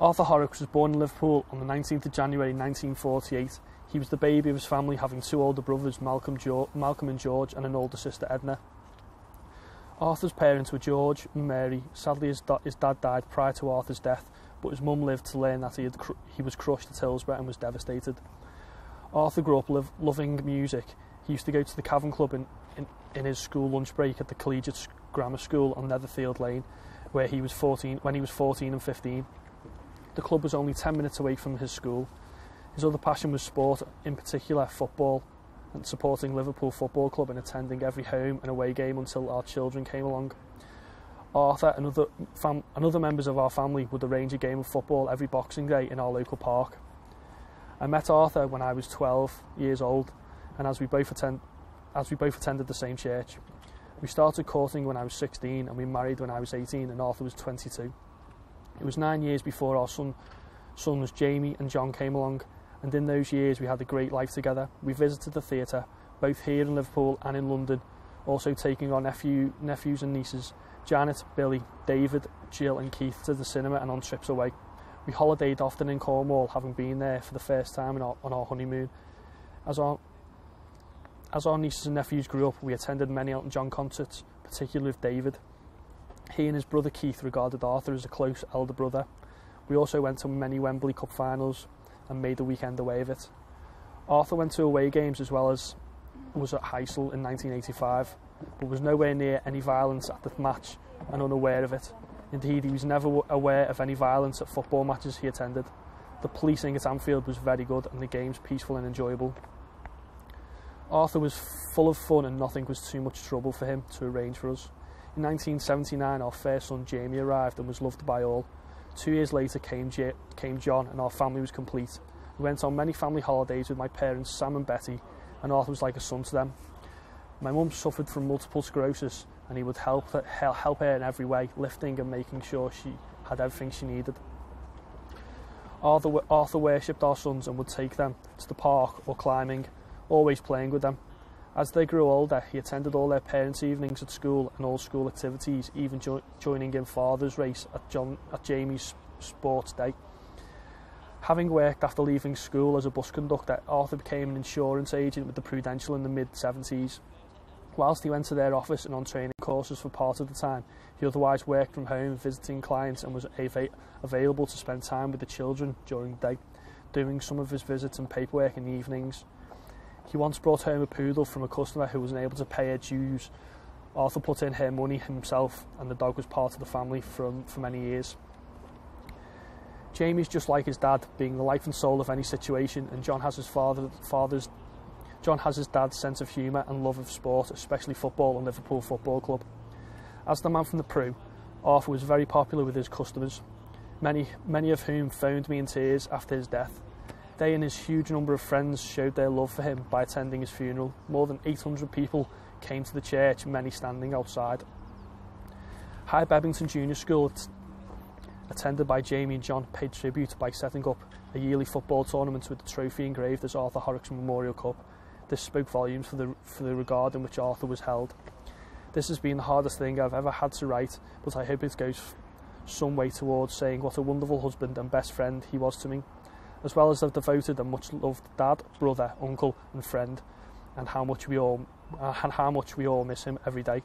Arthur Horrocks was born in Liverpool on the 19th of January 1948. He was the baby of his family, having two older brothers, Malcolm and George, and an older sister, Edna. Arthur's parents were George and Mary. Sadly, his dad died prior to Arthur's death, but his mum lived to learn that he was crushed at Hillsborough and was devastated. Arthur grew up loving music. He used to go to the Cavern Club in his school lunch break at the Collegiate Grammar School on Netherfield Lane, where he was 14 and 15. The club was only 10 minutes away from his school. His other passion was sport, in particular football, and supporting Liverpool Football Club and attending every home and away game until our children came along. Arthur and other members of our family would arrange a game of football every Boxing Day in our local park. I met Arthur when I was 12 years old, and as we both attended the same church. We started courting when I was 16 and we married when I was 18 and Arthur was 22. It was 9 years before our sons Jamie and John came along, and in those years we had a great life together. We visited the theatre, both here in Liverpool and in London, also taking our nephews and nieces, Janet, Billy, David, Jill and Keith, to the cinema and on trips away. We holidayed often in Cornwall, having been there for the first time on our honeymoon. As our nieces and nephews grew up, we attended many Elton John concerts, particularly with David. He and his brother Keith regarded Arthur as a close elder brother. We also went to many Wembley Cup finals and made the weekend away of it. Arthur went to away games as well as was at Heysel in 1985, but was nowhere near any violence at the match and unaware of it. Indeed, he was never aware of any violence at football matches he attended. The policing at Anfield was very good and the games peaceful and enjoyable. Arthur was full of fun and nothing was too much trouble for him to arrange for us. In 1979, our first son Jamie arrived and was loved by all. 2 years later came John and our family was complete. We went on many family holidays with my parents Sam and Betty, and Arthur was like a son to them. My mum suffered from multiple sclerosis and he would help her in every way, lifting and making sure she had everything she needed. Arthur worshipped our sons and would take them to the park or climbing, always playing with them. As they grew older, he attended all their parents' evenings at school and all school activities, even joining in Father's Race at Jamie's sports day. Having worked after leaving school as a bus conductor, Arthur became an insurance agent with the Prudential in the mid-70s. Whilst he went to their office and on training courses for part of the time, he otherwise worked from home, visiting clients, and was available to spend time with the children during the day, doing some of his visits and paperwork in the evenings. He once brought home a poodle from a customer who wasn't able to pay her dues. Arthur put in her money himself, and the dog was part of the family for many years. Jamie's just like his dad, being the life and soul of any situation, and John has his dad's sense of humour and love of sport, especially football and Liverpool Football Club. As the man from the Pru, Arthur was very popular with his customers, many of whom phoned me in tears after his death. They and his huge number of friends showed their love for him by attending his funeral. More than 800 people came to the church, many standing outside. High Bebbington Junior School, attended by Jamie and John, paid tribute by setting up a yearly football tournament with the trophy engraved as Arthur Horrocks Memorial Cup. This spoke volumes for the regard in which Arthur was held. This has been the hardest thing I've ever had to write, but I hope it goes some way towards saying what a wonderful husband and best friend he was to me, as well as a devoted and much loved dad, brother, uncle and friend, and how much we all miss him every day.